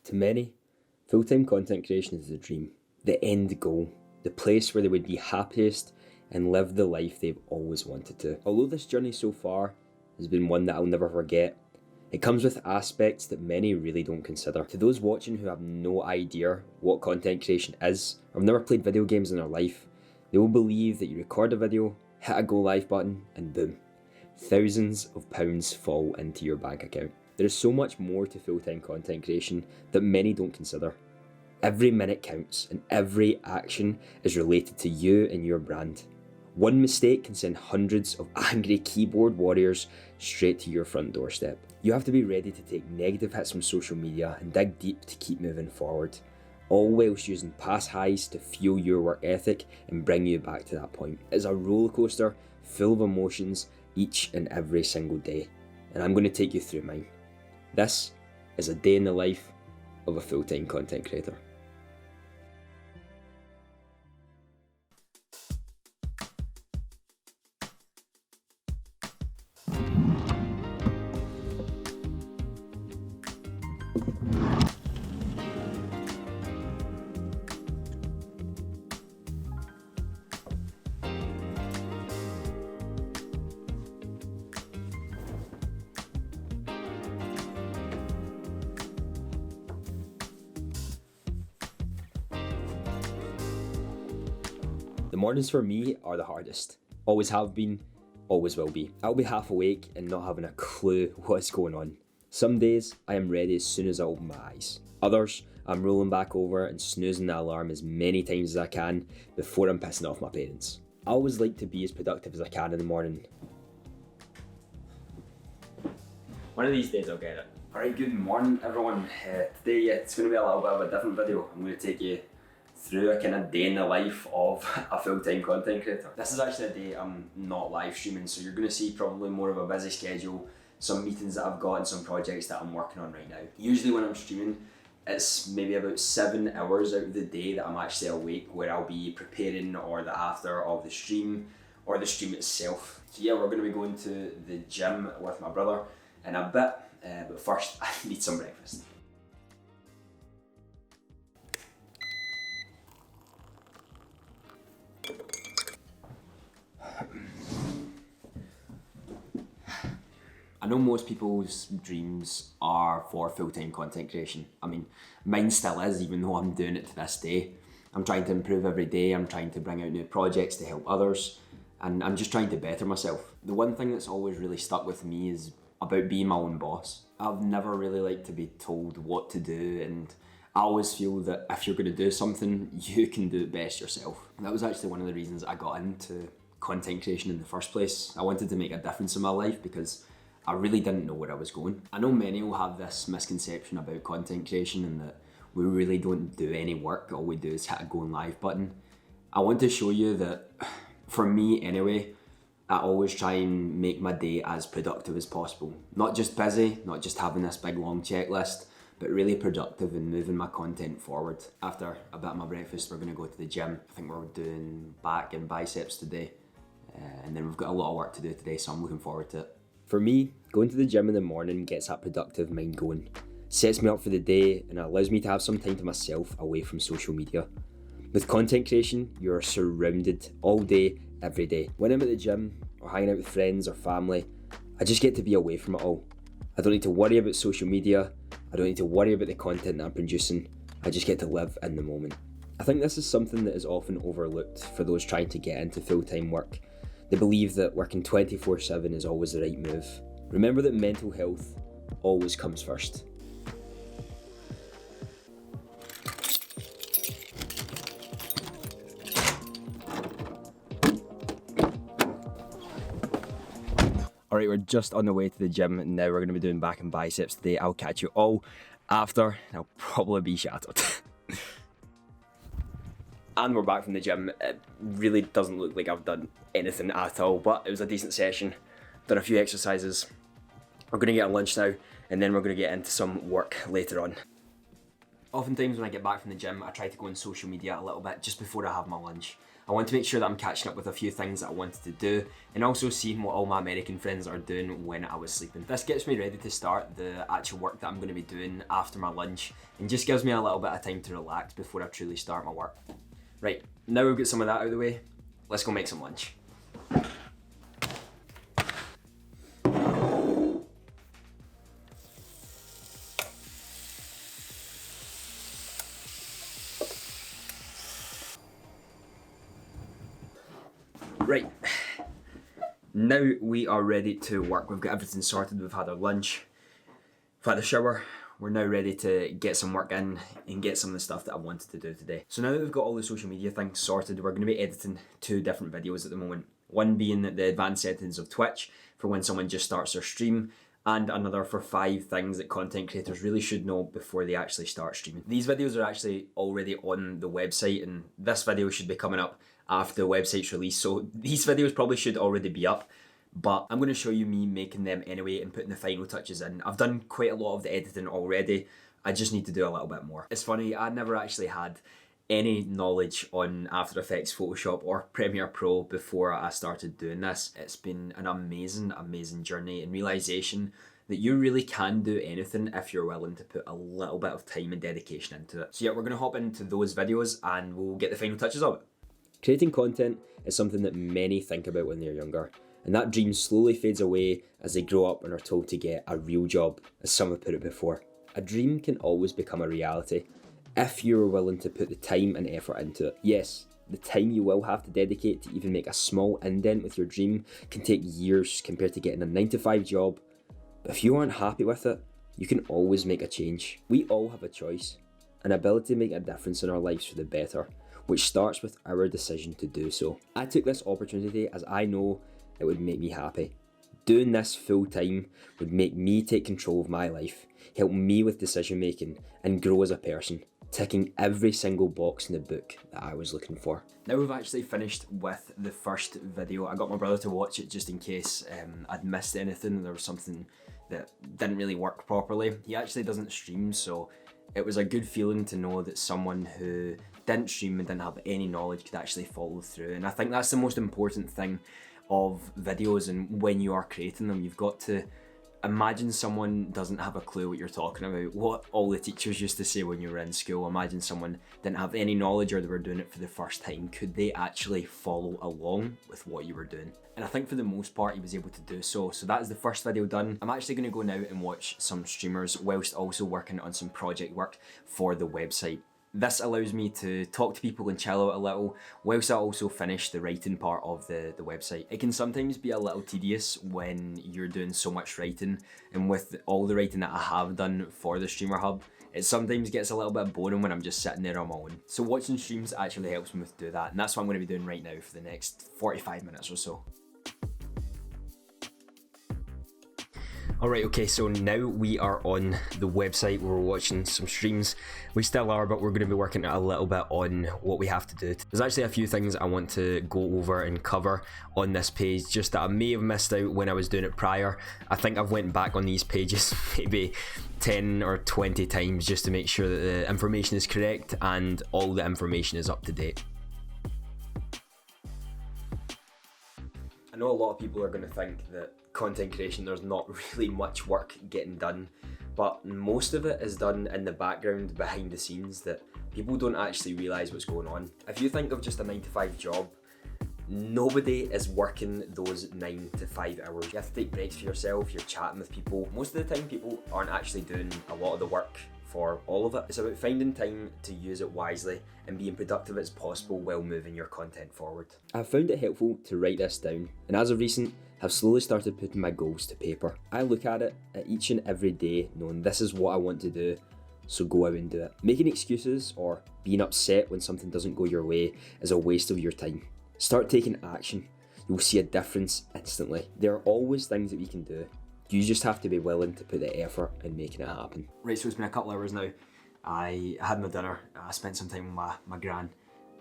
To many, full-time content creation is the dream, the end goal, the place where they would be happiest and live the life they've always wanted to. Although this journey so far has been one that I'll never forget, it comes with aspects that many really don't consider. To those watching who have no idea what content creation is, or have never played video games in their life, they will believe that you record a video, hit a go live button, and boom, thousands of pounds fall into your bank account. There is so much more to full-time content creation that many don't consider. Every minute counts, and every action is related to you and your brand. One mistake can send hundreds of angry keyboard warriors straight to your front doorstep. You have to be ready to take negative hits from social media and dig deep to keep moving forward, all whilst using past highs to fuel your work ethic and bring you back to that point. It's a roller coaster full of emotions each and every single day, and I'm going to take you through mine. This is a day in the life of a full-time content creator. The mornings for me are the hardest. Always have been, always will be. I'll be half awake and not having a clue what's going on. Some days I am ready as soon as I open my eyes. Others, I'm rolling back over and snoozing the alarm as many times as I can before I'm pissing off my parents. I always like to be as productive as I can in the morning. One of these days I'll get it. Alright, good morning everyone. Today it's going to be a little bit of a different video. I'm going to take you through a kind of day in the life of a full-time content creator. This is actually a day I'm not live streaming, so you're going to see probably more of a busy schedule, some meetings that I've got and some projects that I'm working on right now. Usually when I'm streaming, it's maybe about 7 hours out of the day that I'm actually awake, where I'll be preparing or the after of the stream or the stream itself. So yeah, we're going to be going to the gym with my brother in a bit, but first I need some breakfast. I know most people's dreams are for full-time content creation. I mean, mine still is, even though I'm doing it to this day. I'm trying to improve every day, I'm trying to bring out new projects to help others, and I'm just trying to better myself. The one thing that's always really stuck with me is about being my own boss. I've never really liked to be told what to do, and I always feel that if you're going to do something, you can do it best yourself. That was actually one of the reasons I got into content creation in the first place. I wanted to make a difference in my life because I really didn't know where I was going. I know many will have this misconception about content creation and that we really don't do any work, all we do is hit a go live button. I want to show you that, for me anyway, I always try and make my day as productive as possible. Not just busy, not just having this big long checklist, but really productive and moving my content forward. After a bit of my breakfast, we're going to go to the gym. I think we're doing back and biceps today, and then we've got a lot of work to do today, so I'm looking forward to it. For me, going to the gym in the morning gets that productive mind going, sets me up for the day, and allows me to have some time to myself away from social media. With content creation, you're surrounded all day, every day. When I'm at the gym or hanging out with friends or family, I just get to be away from it all. I don't need to worry about social media, I don't need to worry about the content that I'm producing, I just get to live in the moment. I think this is something that is often overlooked for those trying to get into full-time work. They believe that working 24/7 is always the right move. Remember that mental health always comes first. Alright, we're just on the way to the gym and now we're going to be doing back and biceps today. I'll catch you all after, I'll probably be shattered. And we're back from the gym. It really doesn't look like I've done anything at all, but it was a decent session. Done a few exercises. We're going to get a lunch now, and then we're going to get into some work later on. Oftentimes when I get back from the gym, I try to go on social media a little bit just before I have my lunch. I want to make sure that I'm catching up with a few things that I wanted to do, and also seeing what all my American friends are doing when I was sleeping. This gets me ready to start the actual work that I'm going to be doing after my lunch, and just gives me a little bit of time to relax before I truly start my work. Right, now we've got some of that out of the way, let's go make some lunch. Right, now we are ready to work. We've got everything sorted, we've had our lunch, we've had a shower. We're now ready to get some work in and get some of the stuff that I wanted to do today. So now that we've got all the social media things sorted, we're going to be editing 2 different videos at the moment. One being the advanced settings of Twitch for when someone just starts their stream, and another for 5 things that content creators really should know before they actually start streaming. These videos are actually already on the website, and this video should be coming up after the website's release, so these videos probably should already be up, but I'm going to show you me making them anyway and putting the final touches in. I've done quite a lot of the editing already, I just need to do a little bit more. It's funny, I never actually had any knowledge on After Effects, Photoshop or Premiere Pro before I started doing this. It's been an amazing journey and realisation that you really can do anything if you're willing to put a little bit of time and dedication into it. So yeah, we're going to hop into those videos and we'll get the final touches of it. Creating content is something that many think about when they're younger, and that dream slowly fades away as they grow up and are told to get a real job, as some have put it before. A dream can always become a reality if you're willing to put the time and effort into it. Yes, the time you will have to dedicate to even make a small indent with your dream can take years compared to getting a 9-to-5 job, but if you aren't happy with it, you can always make a change. We all have a choice, an ability to make a difference in our lives for the better, which starts with our decision to do so. I took this opportunity as I know it would make me happy. Doing this full time would make me take control of my life, help me with decision making, and grow as a person, ticking every single box in the book that I was looking for. Now we've actually finished with the first video. I got my brother to watch it just in case I'd missed anything and there was something that didn't really work properly. He actually doesn't stream, so it was a good feeling to know that someone who didn't stream and didn't have any knowledge could actually follow through. And I think that's the most important thing of videos, and when you are creating them, you've got to imagine someone doesn't have a clue what you're talking about, what all the teachers used to say when you were in school. Imagine someone didn't have any knowledge or they were doing it for the first time. Could they actually follow along with what you were doing? And I think for the most part he was able to do so. So that is the first video done. I'm actually going to go now and watch some streamers whilst also working on some project work for the website. This allows me to talk to people and chill out a little, whilst I also finish the writing part of the website. It can sometimes be a little tedious when you're doing so much writing, and with all the writing that I have done for the Streamer Hub, it sometimes gets a little bit boring when I'm just sitting there on my own. So watching streams actually helps me to do that, and that's what I'm going to be doing right now for the next 45 minutes or so. Alright, okay, so now we are on the website where we're watching some streams. We still are, but we're going to be working a little bit on what we have to do. There's actually a few things I want to go over and cover on this page, just that I may have missed out when I was doing it prior. I think I've went back on these pages maybe 10 or 20 times just to make sure that the information is correct and all the information is up to date. I know a lot of people are going to think that content creation, there's not really much work getting done, but most of it is done in the background, behind the scenes, that people don't actually realise what's going on. If you think of just a 9-to-5 job, nobody is working those 9 to 5 hours. You have to take breaks for yourself, you're chatting with people. Most of the time people aren't actually doing a lot of the work for all of it. It's about finding time to use it wisely and being productive as possible while moving your content forward. I've found it helpful to write this down, and as of recent, have slowly started putting my goals to paper. I look at it at each and every day knowing this is what I want to do, so go out and do it. Making excuses or being upset when something doesn't go your way is a waste of your time. Start taking action. You'll see a difference instantly. There are always things that we can do. You just have to be willing to put the effort in making it happen. Right, so it's been a couple hours now. I had my dinner, I spent some time with my gran,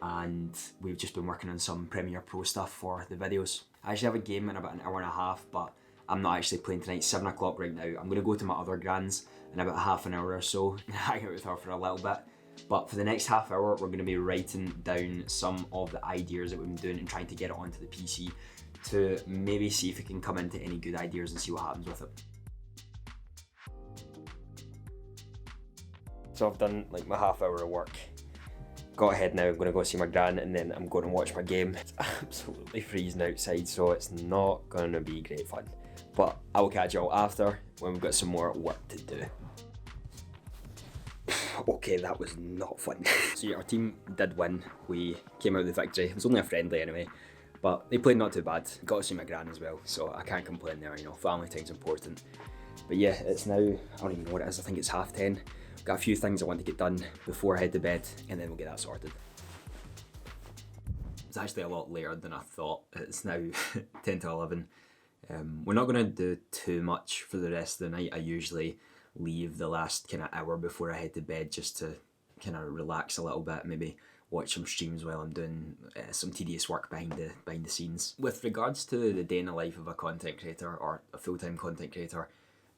and we've just been working on some Premiere Pro stuff for the videos. I actually have a game in about an hour and a half, but I'm not actually playing tonight. It's 7 o'clock right now. I'm going to go to my other gran's in about half an hour or so and hang out with her for a little bit. But for the next half hour, we're going to be writing down some of the ideas that we've been doing and trying to get it onto the PC to maybe see if we can come into any good ideas and see what happens with it. So I've done like my half hour of work. Got ahead now, I'm going to go see my gran and then I'm going to watch my game. It's absolutely freezing outside, so it's not going to be great fun. But I will catch you all after when we've got some more work to do. Okay, that was not fun. So yeah, our team did win. We came out with the victory. It was only a friendly anyway, but they played not too bad. Got to see my gran as well, so I can't complain there, you know, family time's important. But yeah, it's now, I don't even know what it is, I think it's 10:30. Got a few things I want to get done before I head to bed, and then we'll get that sorted. It's actually a lot later than I thought. It's now 10 to 11. We're not going to do too much for the rest of the night. I usually leave the last kind of hour before I head to bed just to kind of relax a little bit, maybe watch some streams while I'm doing some tedious work behind the scenes. With regards to the day in the life of a content creator or a full-time content creator,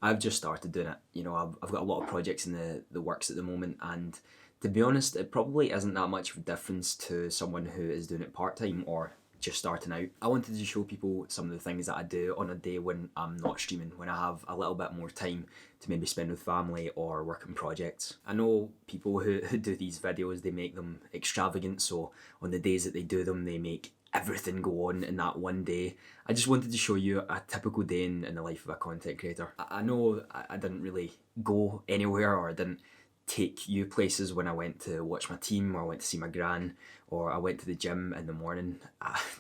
I've just started doing it. You know, I've got a lot of projects in the works at the moment, and to be honest, it probably isn't that much of a difference to someone who is doing it part-time or just starting out. I wanted to show people some of the things that I do on a day when I'm not streaming, when I have a little bit more time to maybe spend with family or work on projects. I know people who do these videos, they make them extravagant, so on the days that they do them, they make everything go on in that one day. I just wanted to show you a typical day in the life of a content creator. I know I didn't really go anywhere, or I didn't take you places when I went to watch my team, or I went to see my gran, or I went to the gym in the morning.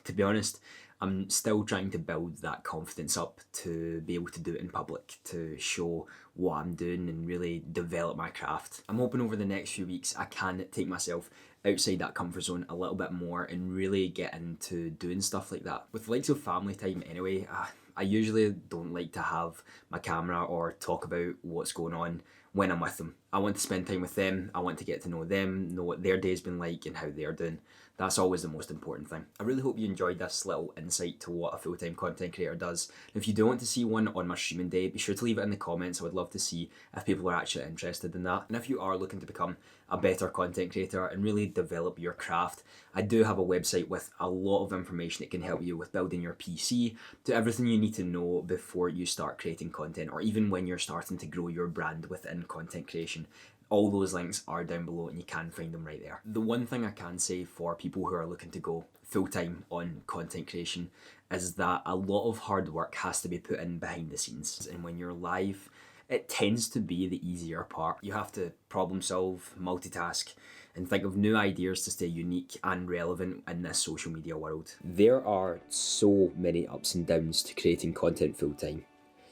To be honest, I'm still trying to build that confidence up to be able to do it in public, to show what I'm doing and really develop my craft. I'm hoping over the next few weeks I can take myself outside that comfort zone a little bit more and really get into doing stuff like that. With the likes of family time anyway, I usually don't like to have my camera or talk about what's going on when I'm with them. I want to spend time with them, I want to get to know them, know what their day's been like and how they're doing. That's always the most important thing. I really hope you enjoyed this little insight to what a full-time content creator does. And if you do want to see one on my streaming day, be sure to leave it in the comments. I would love to see if people are actually interested in that. And if you are looking to become a better content creator and really develop your craft, I do have a website with a lot of information that can help you with building your PC to everything you need to know before you start creating content, or even when you're starting to grow your brand within content creation. All those links are down below and you can find them right there. The one thing I can say for people who are looking to go full-time on content creation is that a lot of hard work has to be put in behind the scenes. And when you're live, it tends to be the easier part. You have to problem solve, multitask, and think of new ideas to stay unique and relevant in this social media world. There are so many ups and downs to creating content full-time.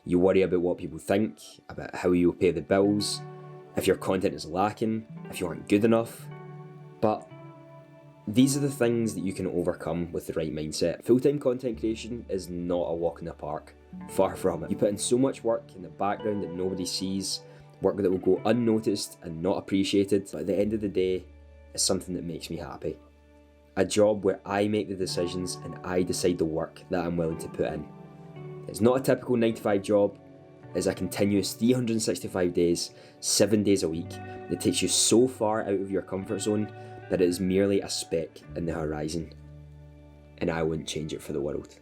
You worry about what people think, about how you'll pay the bills, if your content is lacking, if you aren't good enough. But these are the things that you can overcome with the right mindset. Full-time content creation is not a walk in the park. Far from it. You put in so much work in the background that nobody sees, work that will go unnoticed and not appreciated, but at the end of the day, it's something that makes me happy. A job where I make the decisions and I decide the work that I'm willing to put in. It's not a typical 9-to-5 job. It's a continuous 365 days, 7 days a week that takes you so far out of your comfort zone that it is merely a speck in the horizon. And I wouldn't change it for the world.